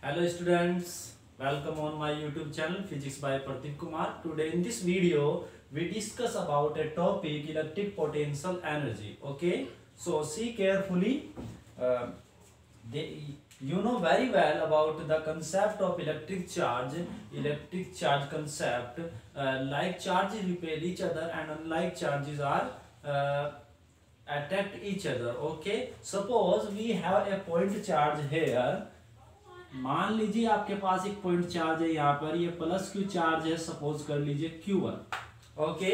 Hello students, welcome on my YouTube channel Physics by Pradeep Kumar. Today in this video we discuss about a topic electric potential energy. Okay, so see carefully. Uh, you know very well about the concept of electric charge concept. Like charges repel each other and unlike charges are attract each other. Okay, suppose we have a point charge here. मान लीजिए आपके पास एक point charge है यहाँ पर, ये plus Q charge है, suppose कर लीजिए Q1। ओके,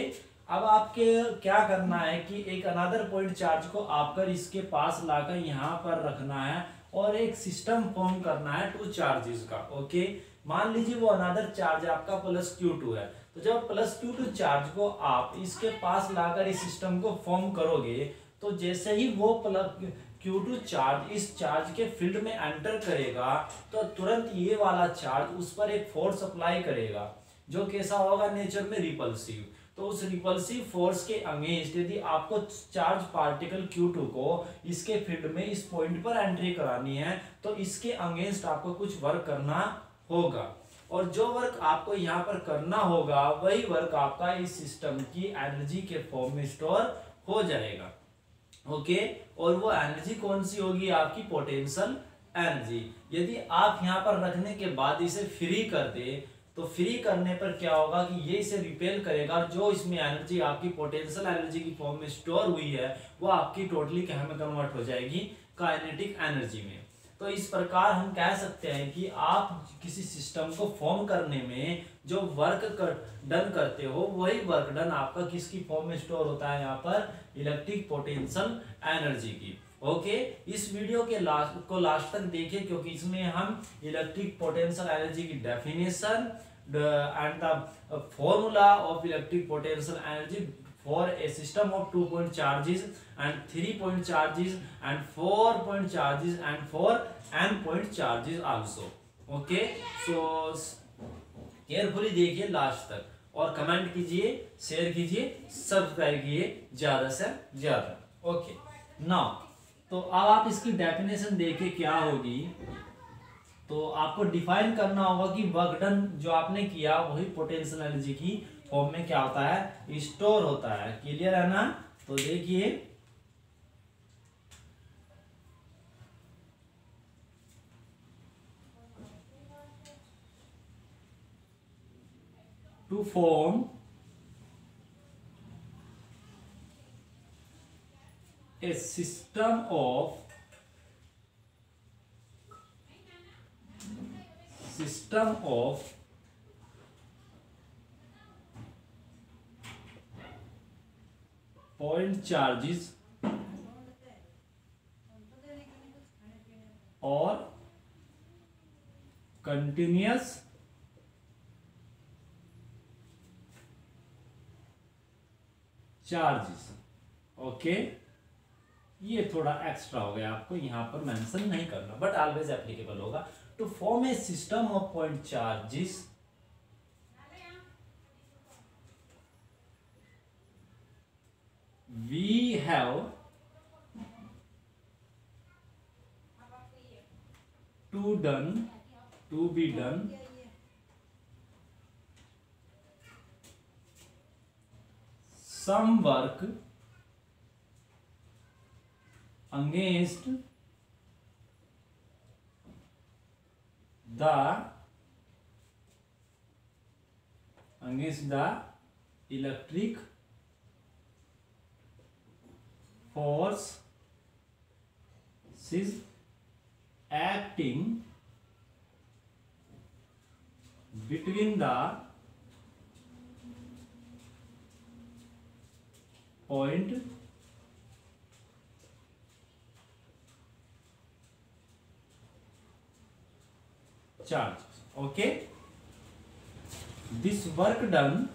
अब आपके क्या करना है कि एक अनदर पॉइंट चार्ज को आपकर इसके पास लाकर यहाँ पर रखना है और एक सिस्टम फॉर्म करना है टू चार्जेस का। ओके, मान लीजिए वो अनदर चार्ज आपका प्लस Q2 है, तो जब प्लस Q2 चार्ज को आप इसके पास लाकर इस सिस्टम को फॉर्म करोगे तो जैसे ही वो प्लस Q2 चार्ज इस चार्ज के फील्ड में एंटर करेगा तो तुरंत ये वाला चार्ज उस पर एक फोर्स अप्लाई करेगा जो कैसा होगा, नेचर में रिपल्सिव। तो उस रिपल्सिव फोर्स के अगेंस्ट यदि आपको चार्ज पार्टिकल Q2 को इसके फील्ड में इस पॉइंट पर एंट्री करानी है तो इसके अगेंस्ट आपको कुछ वर्क करना होगा, और जो वर्क आपको यहाँ पर करना होगा वही वर्क आपका इस सिस्टम की एनर्जी के फॉर्म में स्टोर हो जाएगा। ओके, और वो एनर्जी कौन सी होगी, आपकी पोटेंशियल एनर्जी। यदि आप यहाँ पर रखने के बाद इसे फ्री कर दे तो फ्री करने पर क्या होगा कि ये इसे रिपेल करेगा, जो इसमें एनर्जी आपकी पोटेंशियल एनर्जी की फॉर्म में स्टोर हुई है वो आपकी टोटली क्या में कन्वर्ट हो जाएगी, काइनेटिक एनर्जी में। तो इस प्रकार हम कह सकते हैं कि आप किसी सिस्टम को फॉर्म करने में जो डन करते हो वही वर्क डन आपका किसकी फॉर्म में स्टोर होता है, यहाँ पर इलेक्ट्रिक पोटेंशियल एनर्जी की। ओके, इस वीडियो के लास्ट तक देखिए क्योंकि इसमें हम इलेक्ट्रिक पोटेंशियल एनर्जी की definition and the formula of electric potential energy for a system of 2 point charges and 3 point charges and 4 point charges and 4 n point charges also. Okay, so carefully देखिए last तक और comment कीजिए, share कीजिए, subscribe कीजिए ज्यादा से ज्यादा। Okay, now तो अब आप इसकी डेफिनेशन देखिए क्या होगी। तो आपको डिफाइन करना होगा कि वर्क डन जो आपने किया वही पोटेंशियल एनर्जी की फॉर्म में क्या होता है, स्टोर होता है। क्लियर है ना? तो देखिए to form a system of point charges or continuous charges। Okay, ये थोड़ा एक्स्ट्रा हो गया, आपको यहां पर मेंशन नहीं करना बट ऑलवेज एप्लीकेबल होगा। To form a system of point charges we have to be done some work against the electric force is acting between the point charges। okay, this work done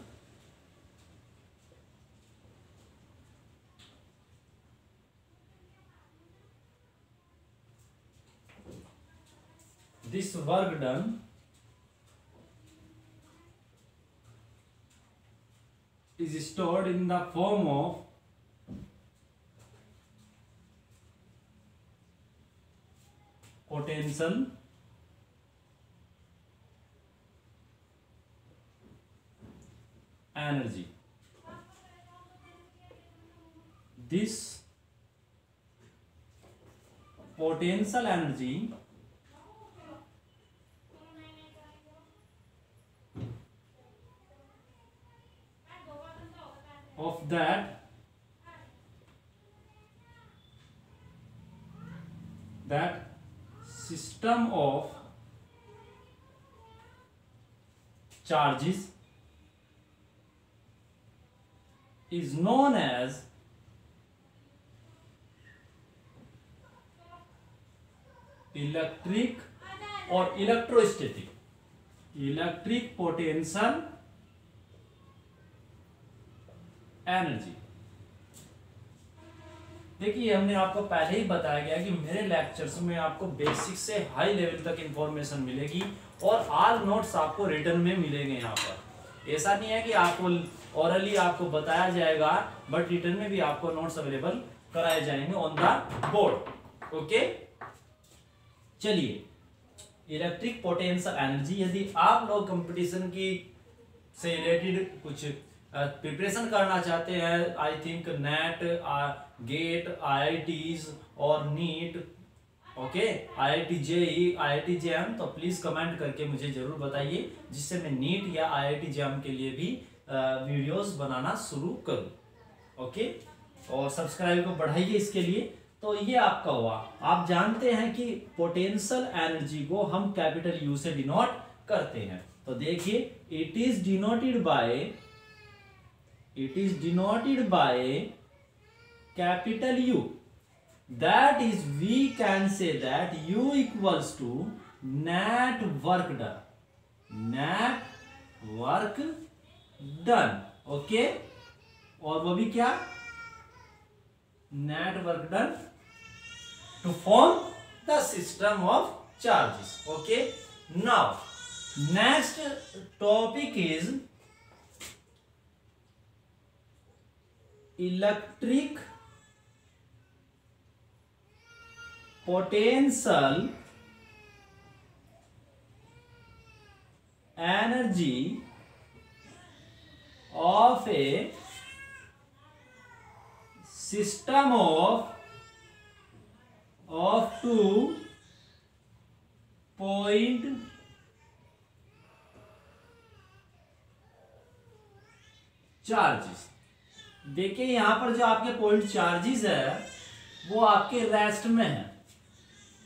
is stored in the form of potential energy. This potential energy of that system of charges is known as electric or electrostatic, electric potential energy. देखिए हमने आपको पहले ही बताया गया कि मेरे lectures में आपको बेसिक से हाई लेवल तक इंफॉर्मेशन मिलेगी और ऑल नोट्स आपको रिटर्न में मिलेंगे। यहाँ पर ऐसा नहीं है कि आपको ओरली आपको बताया जाएगा, बट रिटर्न में भी आपको नोट्स अवेलेबल कराए जाएंगे ऑन द बोर्ड। ओके, चलिए इलेक्ट्रिक पोटेंशियल एनर्जी, यदि आप लोग कंपटीशन की से रिलेटेड कुछ प्रिपरेशन करना चाहते हैं, I think NET, GATE, IITs और NEET, okay, IIT JEE, IIT JAM, तो प्लीज कमेंट करके मुझे जरूर बताइए, जिससे मैं नीट या आईआईटी जेएम के लिए भी वीडियोस बनाना शुरू करूं। ओके, और सब्सक्राइब को बढ़ाइए इसके लिए। तो ये आपका हुआ। आप जानते हैं कि पोटेंशियल एनर्जी को हम कैपिटल यू से डिनोट करते हैं। तो देखिए it is denoted by capital U. That is, we can say that U equals to net work done. Net work done. Okay? और वो भी क्या? Net work done to form the system of charges. Okay? Now, next topic is electric potential energy of a system of 2 point charges. देखिए यहां पर जो आपके point charges है वो आपके रेस्ट में है,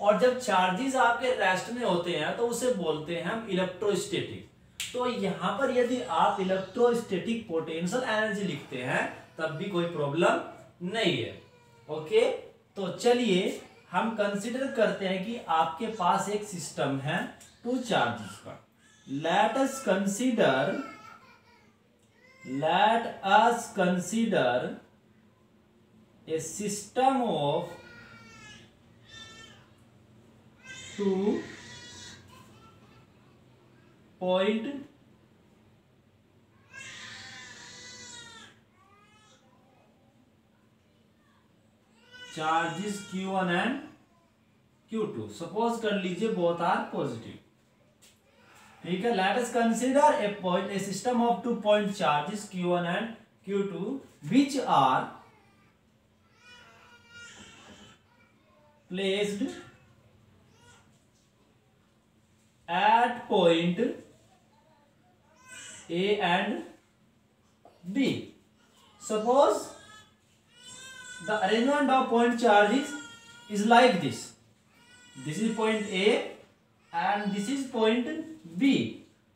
और जब चार्जेस आपके रेस्ट में होते हैं तो उसे बोलते हैं हम इलेक्ट्रोस्टैटिक। तो यहां पर यदि आप इलेक्ट्रोस्टैटिक पोटेंशियल एनर्जी लिखते हैं तब भी कोई प्रॉब्लम नहीं है। ओके, तो चलिए हम कंसीडर करते हैं कि आपके पास एक सिस्टम है 2 चार्जेस का। Let us consider a system of 2 point charges Q1 and Q2। Suppose कर लीजिए बोथ आर पॉजिटिव। ठीक है, let us consider a system of 2 point charges Q1 and Q2 which are placed at point A and B. Suppose the arrangement of point charges is like this. This is point A and this is point B.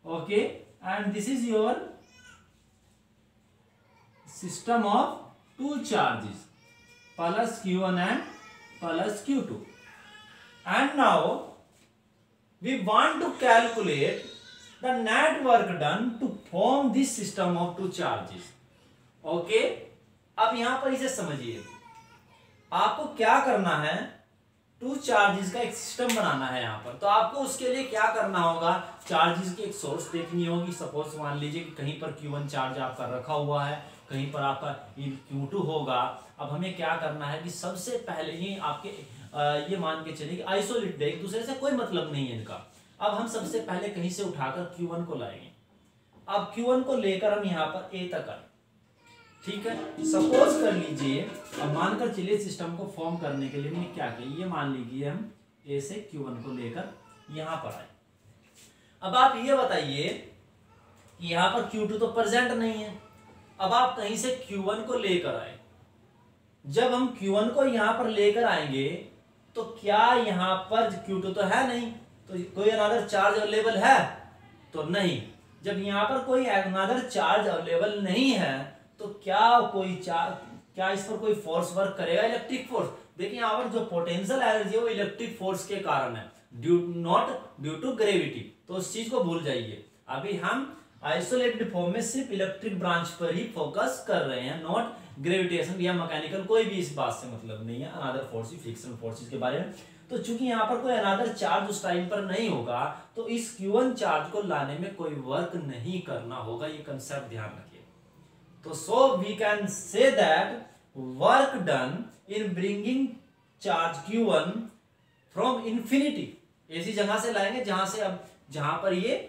Okay, and this is your system of 2 charges plus Q1 and plus Q2. And now we want to calculate the net work done to form this system of 2 charges. Okay, अब यहां पर इसे समझिए, आपको क्या करना है, 2 charges का एक सिस्टम बनाना है यहाँ पर। तो आपको उसके लिए क्या करना होगा, चार्जेस की एक सोर्स देखनी होगी। सपोज मान लीजिए कि कहीं पर Q1 चार्ज आपका रखा हुआ है, कहीं पर आपका Q2 होगा। अब हमें क्या करना है कि सबसे पहले ही आपके ये मान के चलिए कि आइसोलेट एक दूसरे से कोई मतलब नहीं है इनका। अब हम सबसे पहले कहीं से उठाकर Q1 को लाएंगे। अब Q1 को लेकर हम यहाँ पर A तक आए, ठीक है। सपोज कर लीजिए, अब मानकर चलिए सिस्टम को फॉर्म करने के लिए मैंने क्या किया, ये मान लीजिए हम A से Q1 को लेकर यहाँ पर आए। अब आप ये बताइए कि यहाँ पर Q2 तो प्रेजेंट नहीं है, अब आप कहीं से Q1 को लेकर आए। जब हम Q1 को यहाँ पर लेकर आएंगे तो क्या यहाँ पर Q2 तो है नहीं, तो कोई अनदर चार्ज अवेलेबल है तो नहीं। जब यहाँ पर कोई अनदर चार्ज अवेलेबल नहीं है तो क्या इस पर कोई फोर्स वर्क करेगा, इलेक्ट्रिक फोर्स। देखिए यहाँ पर जो पोटेंशियल एनर्जी है वो इलेक्ट्रिक फोर्स के कारण है, नॉट ड्यू टू ग्रेविटी। तो उस चीज को भूल जाइए। अभी हम आइसोलेटेड फॉर्म में सिर्फ इलेक्ट्रिक ब्रांच पर ही फोकस कर रहे हैं, नॉट ग्रेविटेशन या मैकेनिकल, कोई भी इस बात से मतलब नहीं है, अनदर फोर्स, फ्रिक्शनल फोर्सेस के बारे में। तो चूंकि यहाँ पर कोई अनदर चार्ज उस टाइम पर नहीं होगा तो इस Q1 चार्ज को लाने में कोई वर्क नहीं करना होगा, ये कंसेप्ट ध्यान रखिए। तो so we can say that work done in bringing charge Q1 from infinity, ऐसी जगह से लाएंगे जहां पर ये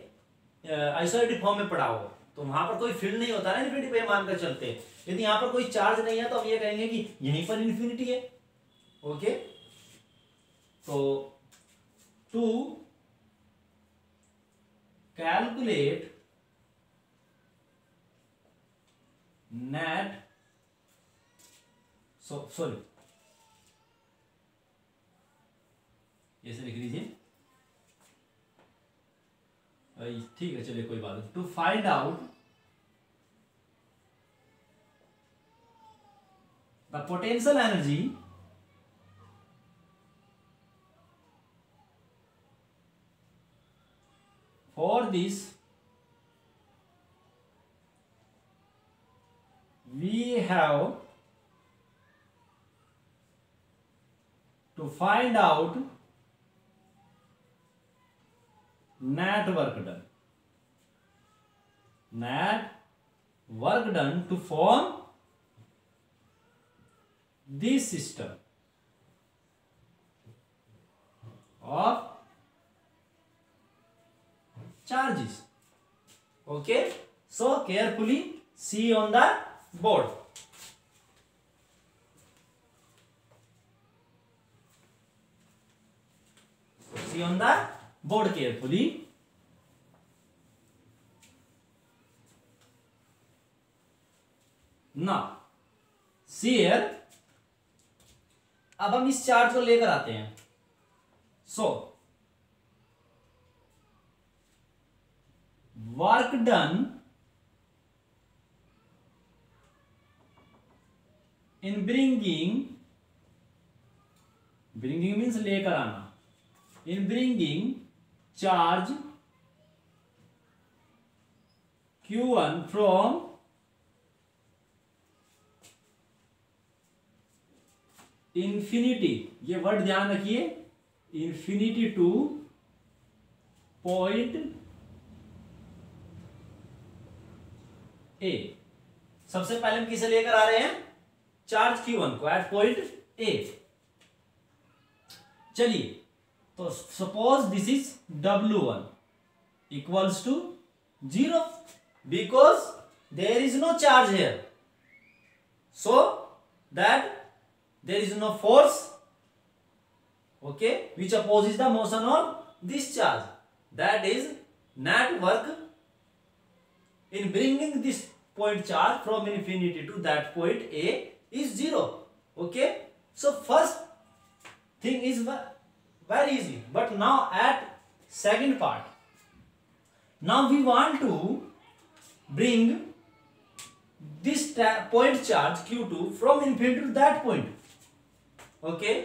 आइसोलेटेड फॉर्म में पड़ा हो, तो वहां पर कोई फील्ड नहीं होता ना इन्फिनिटी पे मानकर चलते हैं। यदि यहाँ पर कोई चार्ज नहीं है तो हम ये कहेंगे कि यहीं पर इन्फिनिटी है। ओके, तो टू कैलकुलेट नेट सॉरी ऐसे लिख लीजिए, ठीक है चलिए कोई बात नहीं। To find out the potential energy for this we have to find out net work done to form this system of charges. Okay, so carefully see on the board. See on the board carefully. Now see here, अब हम इस charge को लेकर आते हैं। So work done in bringing means लेकर आना, in bringing charge Q1 from infinity, ये वर्ड ध्यान रखिए, infinity to point A। सबसे पहले हम किसे लेकर आ रहे हैं, चार्ज Q1 को एट पॉइंट A। चलिए, तो suppose this is W1 equals to 0 because there is no charge here, so that there is no force, okay, which opposes the motion of this charge, that is net work in bringing this point charge from infinity to that point A is 0. Okay, so first thing is very easy, but now at second part, now we want to bring this point charge Q2 from infinity to that point. Okay,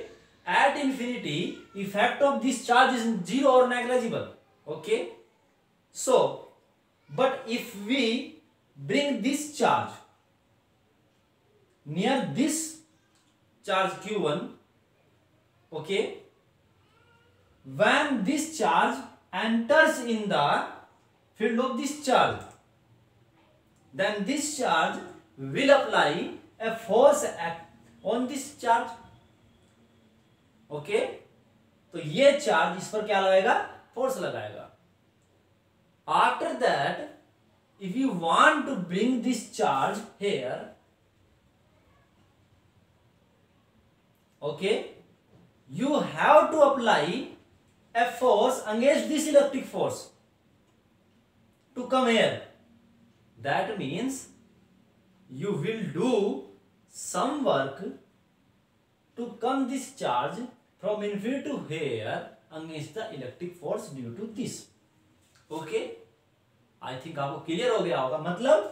at infinity effect of this charge is 0 or negligible. Okay, so but if we bring this charge near this charge Q1, okay, when this charge enters in the field of this charge, then this charge will apply a force on this charge. Okay, तो ये charge इस पर क्या लगाएगा, force लगाएगा। After that if you want to bring this charge here, okay, you have to apply a force against this electric force to come here. That means you will do some work to come this charge from infinity to here against the electric force due to this. Okay, I think आपको clear हो गया होगा। मतलब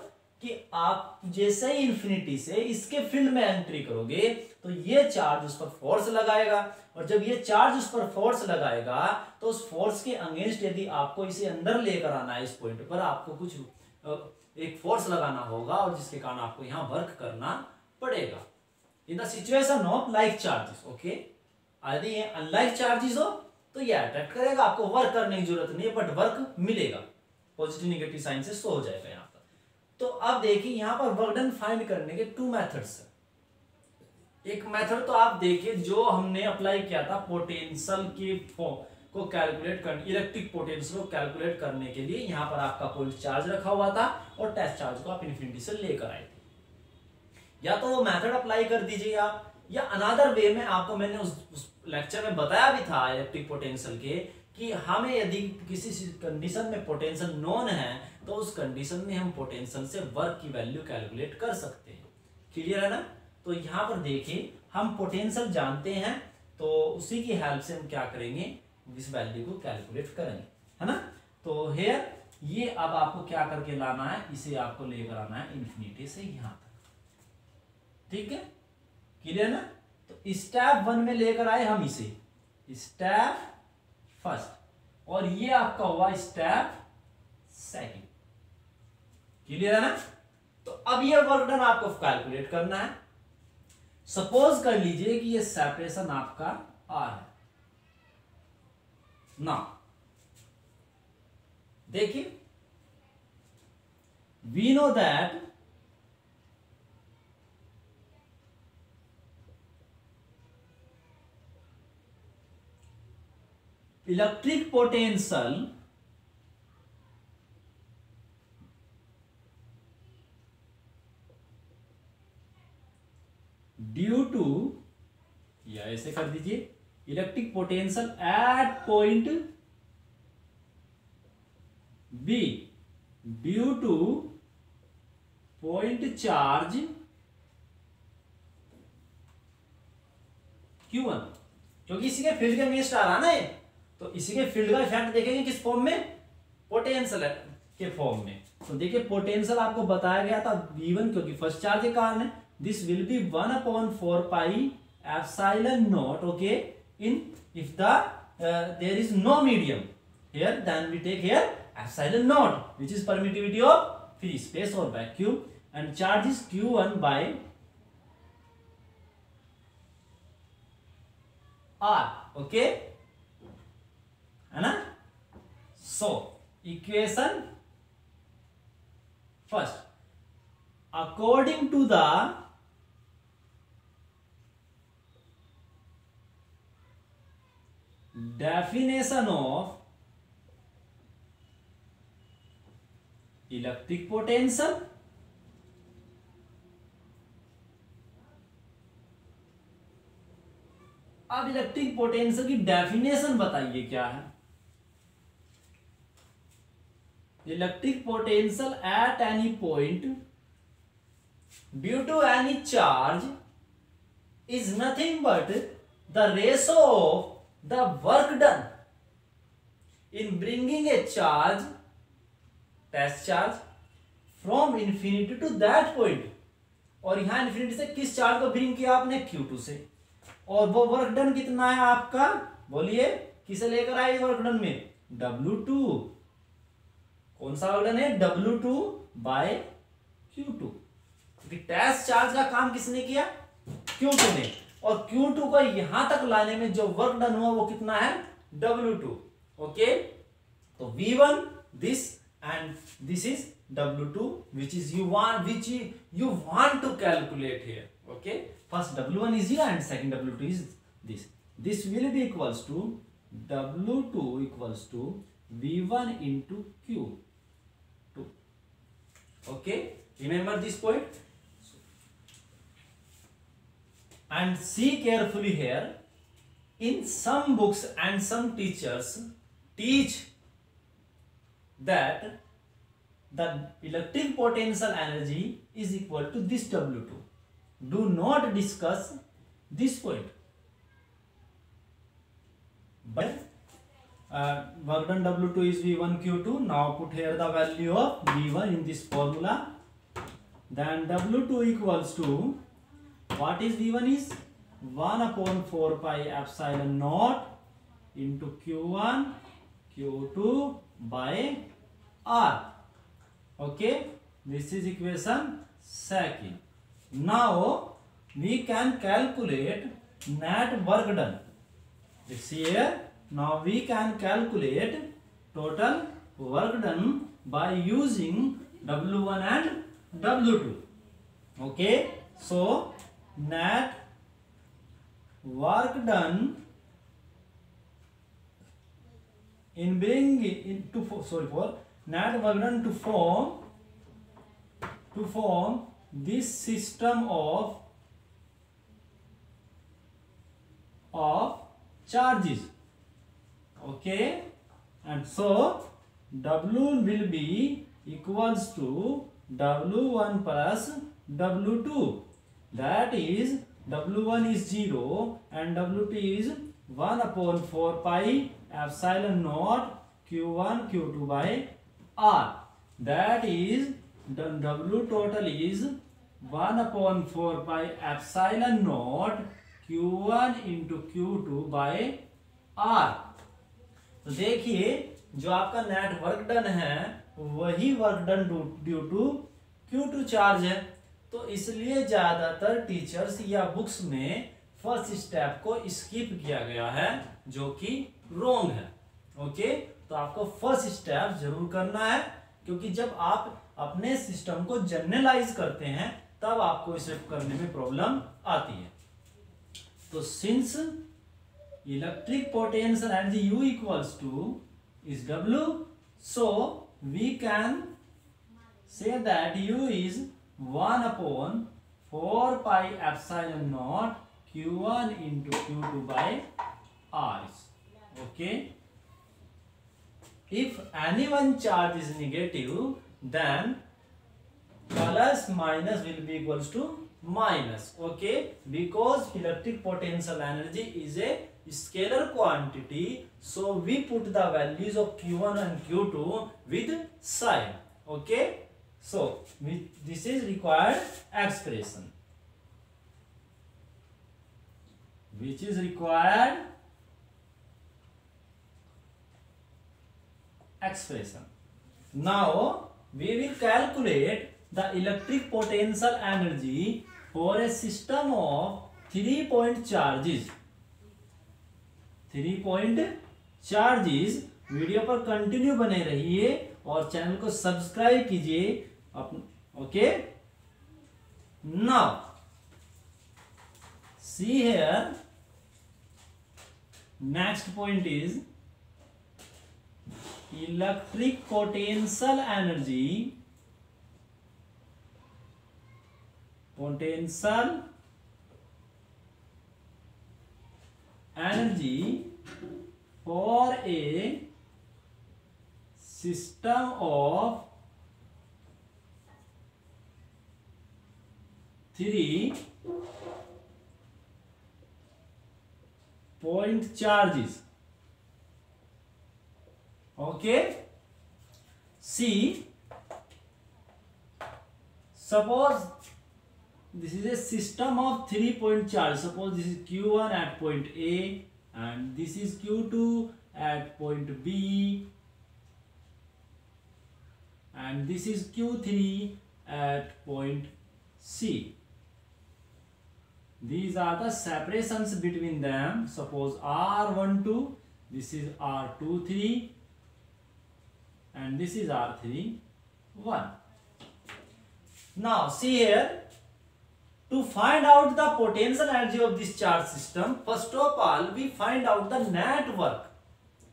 कि आप जैसे ही infinity से इसके फील्ड में एंट्री करोगे तो ये चार्ज उस पर फोर्स लगाएगा, और जब ये चार्ज उस पर फोर्स लगाएगा तो उस फोर्स के अगेंस्ट यदि आपको इसे अंदर लेकर आना है, इस पॉइंट पर आपको कुछ एक फोर्स लगाना होगा, और जिसके कारण आपको यहां वर्क करना पड़ेगा। In the situation of like charges, okay, यदि ये अनलाइक चार्जेस हो तो ये अट्रैक्ट करेगा, आपको वर्क करने की जरूरत नहीं है, बट वर्क मिलेगा, पॉजिटिव निगेटिव साइन से शो हो जाएगा यहाँ पर। तो अब देखिए यहाँ पर वर्क डन फाइंड करने के 2 मेथड्स है। एक मेथड तो आप देखिए जो हमने अप्लाई किया था पोटेंशियल की को कैलकुलेट करने, इलेक्ट्रिक पोटेंशियल को कैलकुलेट करने के लिए यहाँ पर आपका पॉइंट चार्ज रखा हुआ था और टेस्ट चार्ज को आप इन्फिनिटी से लेकर आए थे। या तो वो मेथड अप्लाई कर दीजिए आप, या अनदर वे में आपको मैंने उस लेक्चर में बताया भी था इलेक्ट्रिक पोटेंशियल के कि हमें यदि किसी कंडीशन में पोटेंशियल नोन है तो उस कंडीशन में हम पोटेंशियल से वर्क की वैल्यू कैलकुलेट कर सकते हैं। क्लियर है ना? तो यहाँ पर देखिए हम पोटेंशियल जानते हैं तो उसी की हेल्प से हम क्या करेंगे, इस वैल्यू को कैलकुलेट करेंगे, है ना। तो हेयर ये अब आपको क्या करके लाना है, इसे आपको लेकर आना है इन्फिनिटी से यहां तक, ठीक है, क्लियर ना। तो स्टेप 1 में लेकर आए हम इसे, स्टेप फर्स्ट, और ये आपका हुआ स्टेप सेकंड, क्लियर है ना। तो अब ये वर्क डन आपको कैलकुलेट करना है। सपोज कर लीजिए कि ये सेपरेशन आपका आर है ना, देखिए we know that electric potential due to, या ऐसे कर दीजिए, electric potential at point B due to point charge Q1, क्योंकि इसी के फील्ड के अगेंस्ट आ रहा ना ये, तो इसी के फील्ड का इफेक्ट देखेंगे किस फॉर्म में, पोटेंशियल के फॉर्म में। तो देखिए पोटेंशियल आपको बताया गया था V1, क्योंकि फर्स्ट चार्ज के कारण है, this will be 1/4 pi epsilon naught, okay, in if the there is no medium here, then we take here epsilon naught which is permittivity of free space और vacuum, and charge is Q1 by R, okay, है ना। So equation first, according to the definition of electric potential, अब electric potential की definition बताइए क्या है। Electric potential at any point due to any charge is nothing but the ratio of the work done in bringing a charge, test charge, from infinity to that point, और यहां infinity से किस charge को bring किया आपने, Q2 से, और वो वर्क डन कितना है आपका, बोलिए किसे लेकर आए वर्क डन में, W2, कौन सा वर्क डन है, W2 बाय Q2, क्योंकि टेस्ट चार्ज का काम किसने किया, Q2 ने, और Q2 को यहां तक लाने में जो वर्क डन हुआ वो कितना है, W2, ओके। तो V1 this and this is W2 which you want to calculate here, okay। First W1 is here and second W2 is this. This will be equals to W2 equals to V1 into Q2, Okay, remember this point. And see carefully here. In some books and some teachers teach that the electric potential energy is equal to this W2. Do not discuss this point. But work done W2 is V1 Q2. Now put here the value of V1 in this formula. Then W2 equals to, what is V1 is? 1 upon 4 pi epsilon naught into Q1 Q2 by R. Okay, this is equation second. Now we can calculate net work done. It's here. Now we can calculate total work done by using W1 and W2. Okay, so net work done in bringing into net work done to form this system of charges. Okay, and so W will be equals to W1 plus W2. That is W1 is 0 and W2 is 1 upon 4 pi epsilon naught Q1 Q2 by R. That is the W total is 1 upon 4 pi epsilon naught Q1 into Q2 by R. तो देखिए जो आपका net work done है वही work done due to Q2 charge है। तो इसलिए ज्यादातर टीचर्स या बुक्स में फर्स्ट स्टेप को स्किप किया गया है, जो कि रॉन्ग है। ओके, तो आपको फर्स्ट स्टेप जरूर करना है, क्योंकि जब आप अपने सिस्टम को जनरलाइज करते हैं तब आपको इसे करने में प्रॉब्लम आती है। तो since electric potential energy U equals to is W, so we can say that U is 1 upon 4 pi epsilon naught Q1 into Q2 by R. Okay. If any one charge is negative, then plus minus will be equals to minus. Okay, because electric potential energy is a scalar quantity, so we put the values of Q1 and Q2 with sign. Okay, so this is required expression, which is required expression. Now we will calculate the electric potential energy for a system of 3-point charges. 3-point charges। Video पर continue बने रहिए और channel को subscribe कीजिए। Okay, now see here, next point is electric potential energy for a system of 3-point charges. Okay, see, suppose this is a system of 3-point charge. Suppose this is Q1 at point A and this is Q2 at point B and this is Q3 at point C. These are the separations between them. Suppose R12, this is R23 and this is R31. Now see here, to find out the potential energy of this charge system, first of all we find out the net work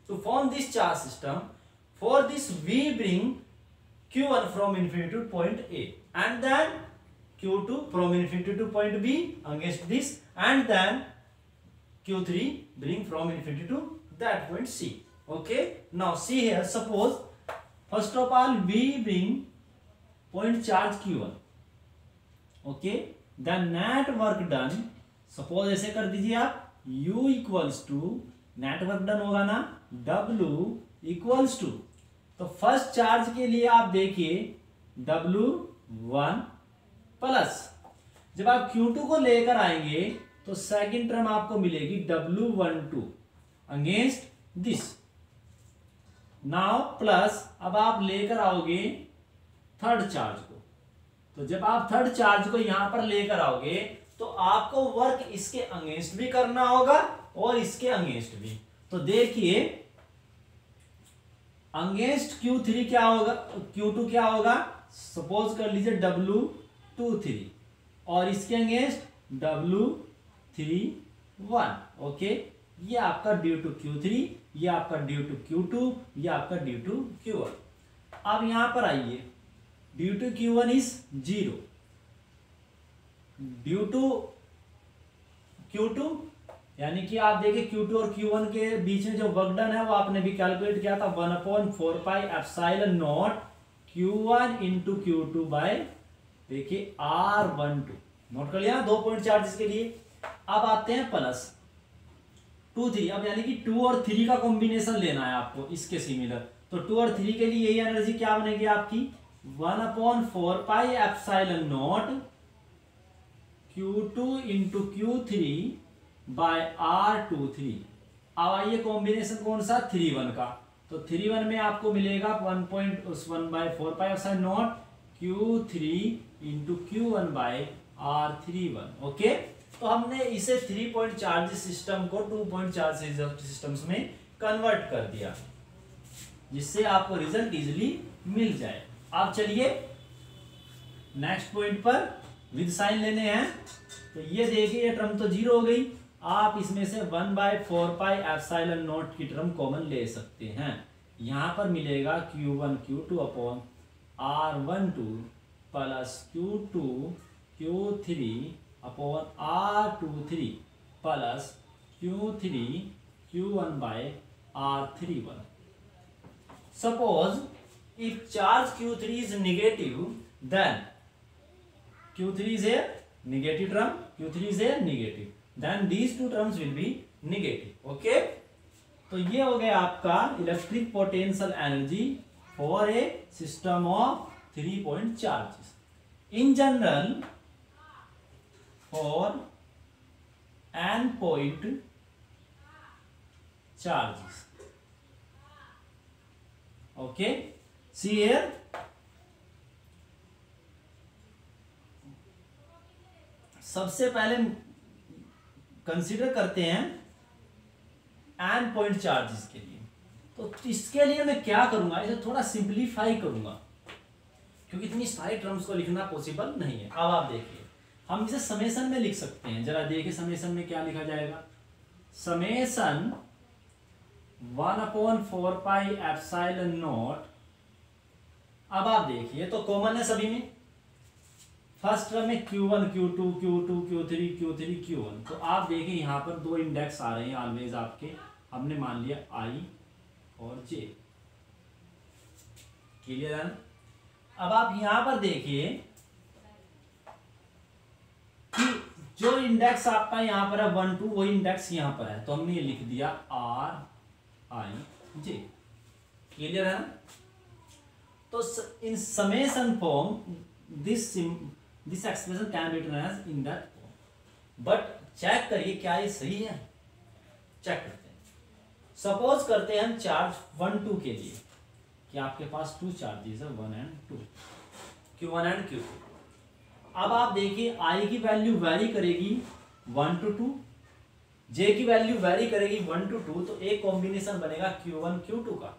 to form this charge system. For this we bring Q1 from infinity to point A, and then Q2 from infinity to point B against this, and then Q3 bring from infinity to that point C. Okay, now see here, suppose first of all we bring point charge Q1. Okay, the net work done, suppose ऐसे कर दीजिए आप, U equals to net work done होगा ना, W equals to, तो first charge के लिए आप देखिए W1 प्लस, जब आप Q2 को लेकर आएंगे तो सेकंड टर्म आपको मिलेगी W12 against this. Now plus अब आप लेकर आओगे थर्ड चार्ज को, तो जब आप थर्ड चार्ज को यहां पर लेकर आओगे तो आपको वर्क इसके अगेंस्ट भी करना होगा और इसके अगेंस्ट भी। तो देखिए अगेंस्ट Q3 क्या होगा, Q2 क्या होगा, सपोज कर लीजिए W23 और इसके अगेंस्ट W31। ओके, ये आपका ड्यू टू Q3, ये आपका ड्यू टू Q2, ये आपका ड्यू टू Q1। अब यहां पर आइए, due to Q1 is 0, due to Q2 यानी कि आप देखिए Q2 और Q1 के बीच में जो वर्क डन है वो आपने भी कैलकुलेट किया था 1/4πε0 Q1 इंटू Q2 बाय देखिए R12। नोट कर लिया 2 पॉइंट चार्जेस के लिए। अब आते हैं प्लस 2 3, अब यानी कि 2 और 3 का कॉम्बिनेशन लेना है आपको इसके सिमिलर, तो 2 और 3 के लिए यही एनर्जी क्या बनेगी आपकी 1/4πε0 Q2 into Q3 bye R23। अब आइए कॉम्बिनेशन कौन सा 3 1 का, तो 3 1 में आपको मिलेगा 1/4πε0 Q3 into Q1 by R31। Okay, तो हमने इसे 3 पॉइंट चार्ज सिस्टम को 2 पॉइंट चार्ज सिस्टम्स में कन्वर्ट कर दिया, जिससे आपको रिजल्ट इजीली मिल जाए। अब चलिए नेक्स्ट पॉइंट पर विद साइन लेने हैं, तो ये देखिए ये टर्म तो 0 हो गई, आप इसमें से 1/4πε0 की टर्म कॉमन ले सकते हैं। यहां पर मिलेगा Q1 Q2 upon R12 plus Q2 Q3 upon R23 plus Q3 Q1 by R31। Suppose if charge Q3 is negative, then Q3 is a negative term, Q3 is a negative, then these two terms will be negative. Okay, तो ये हो गया आपका electric potential energy for a system of 3 point charges. In general for n point charges. Okay, see here, सबसे पहले consider करते हैं n point charges के लिए। तो इसके लिए मैं क्या करूंगा, इसे थोड़ा सिंपलीफाई करूंगा क्योंकि इतनी सारी टर्म्स को लिखना पॉसिबल नहीं है। अब आप देखिए हम इसे समेशन में लिख सकते हैं, जरा देखिए समेशन में क्या लिखा जाएगा, समेशन 1/4πε0। अब आप देखिए तो कॉमन है सभी में, फर्स्ट टर्म में Q1 Q2 Q2 Q3 Q3 Q1, तो आप देखिए यहां पर 2 इंडेक्स आ रहे हैं ऑलवेज आपके, हमने मान लिया I और J। क्लियर है? अब आप यहां पर देखिए कि जो इंडेक्स आपका यहां पर है 1 2, वही इंडेक्स यहां पर है, तो हमने ये लिख दिया R I J। क्लियर है? तो in summation form this expression can be written as in that form, but check करिए क्या ये सही है, चेक करते हैं। सपोज करते हैं हम चार्ज 1 2 के लिए कि आपके पास 2 चार्जेस है 1 and 2, Q1 and Q2। अब आप देखिए I की वैल्यू वेरी करेगी 1 to 2, J की वैल्यू वेरी करेगी 1 to 2, तो एक कॉम्बिनेशन बनेगा Q1 Q2 का,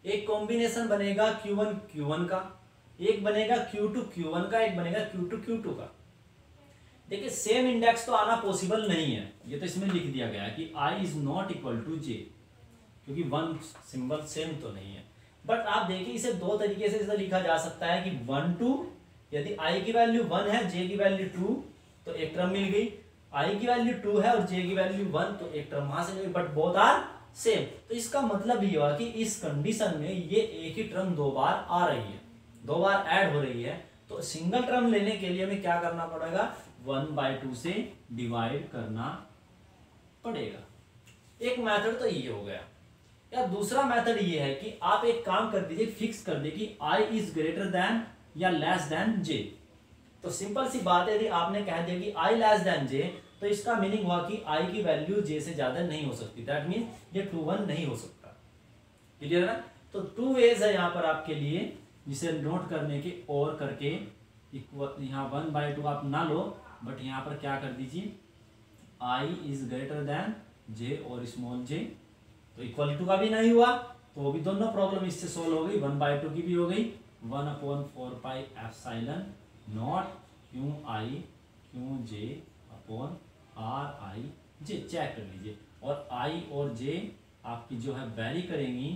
एक कॉम्बिनेशन बनेगा Q1 Q1 का, एक बनेगा Q2 Q1 का, एक बनेगा Q2 Q2 का। देखिए सेम इंडेक्स तो आना पॉसिबल नहीं है, ये तो इसमें लिख दिया गया है कि I is not equal to J, क्योंकि 1 सिंबल सेम तो नहीं है। बट आप देखिए इसे दो तरीके से इसे लिखा जा सकता है कि 1 2, यदि i की वैल्यू 1 है, j की वैल्यू 2, तो एक टर्म मिल गई। i की वैल्यू 2 है और j की वैल्यू 1, तो एक टर्म वहां से मिल गई, बट बोथ आर सेम। तो इसका मतलब ये हुआ कि इस कंडीशन में ये एक ही टर्म दो बार आ रही है, दो बार ऐड हो रही है। तो सिंगल टर्म लेने के लिए हमें क्या करना पड़ेगा, 1/2 से डिवाइड करना पड़ेगा। एक मेथड तो ये हो गया। या दूसरा मेथड ये है कि आप एक काम कर दीजिए, फिक्स कर दीजिए कि i इज ग्रेटर देन या लेस देन j। तो सिंपल सी बात है, यदि आपने कह दिया कि i लेस देन j, तो इसका मीनिंग हुआ कि i की वैल्यू j से ज्यादा नहीं हो सकती। दैट मीन ये 2 1 नहीं हो सकता। क्लियर है ना? तो 2 वेज है यहाँ पर आपके लिए, जिसे नोट करने के, और करके यहाँ 1/2 आप ना लो, बट यहाँ पर क्या कर दीजिए, i is greater than j और स्मॉल j। तो इक्वल टू का भी नहीं हुआ, तो वो भी दोनों प्रॉब्लम इससे सोल्व हो गई। 1/2 की भी हो गई। 1/4 pi epsilon not Q I Q J upon R I J. Check कर लीजिए, और i और j आपकी जो है वैरी करेंगी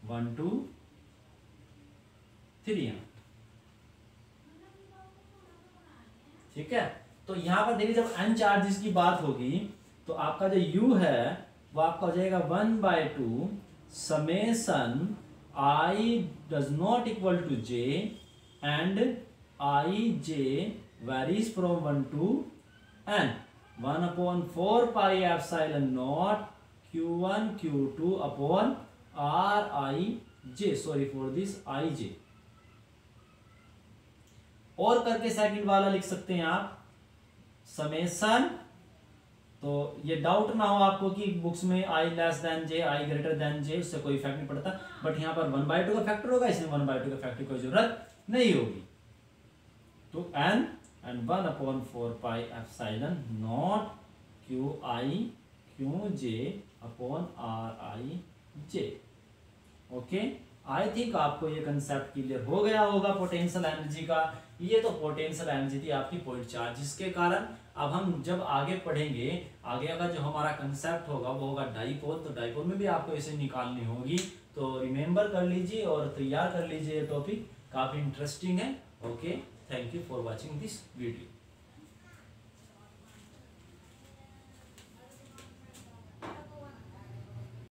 1 2 3। ठीक है, तो यहां पर देखिए जब n चार्जेस की बात होगी तो आपका जो u है वो आपका हो जाएगा 1/2 summation i does not equal to j and i j varies from 1 to n। 1/4 pi epsilon not q1 q2 upon r i j, sorry for this i j। और करके सेकंड वाला लिख सकते हैं आप समेशन। तो ये डाउट ना हो आपको कि बुक्स में i less than j, i greater than j, उससे कोई इफेक्ट नहीं पड़ता, बट यहाँ पर 1/2 का फैक्टर होगा, इसमें 1/2 का फैक्टर की कोई जरूरत नहीं होगी। तो n and 1/4 pi epsilon not q i q j upon r i j। Okay, I think आपको ये कंसेप्ट क्लियर हो गया होगा पोटेंशियल एनर्जी का। ये तो पोटेंशियल एनर्जी थी आपकी पॉइंट चार्ज, जिसके कारण अब हम जब आगे पढ़ेंगे, आगे का जो हमारा कंसेप्ट होगा वो होगा डाइपोल। तो डाइपोल में भी आपको इसे निकालनी होगी, तो रिमेंबर कर लीजिए और तैयार कर लीजिए। ये टॉपिक काफी इंटरेस्टिंग है। Okay, thank you for watching this video.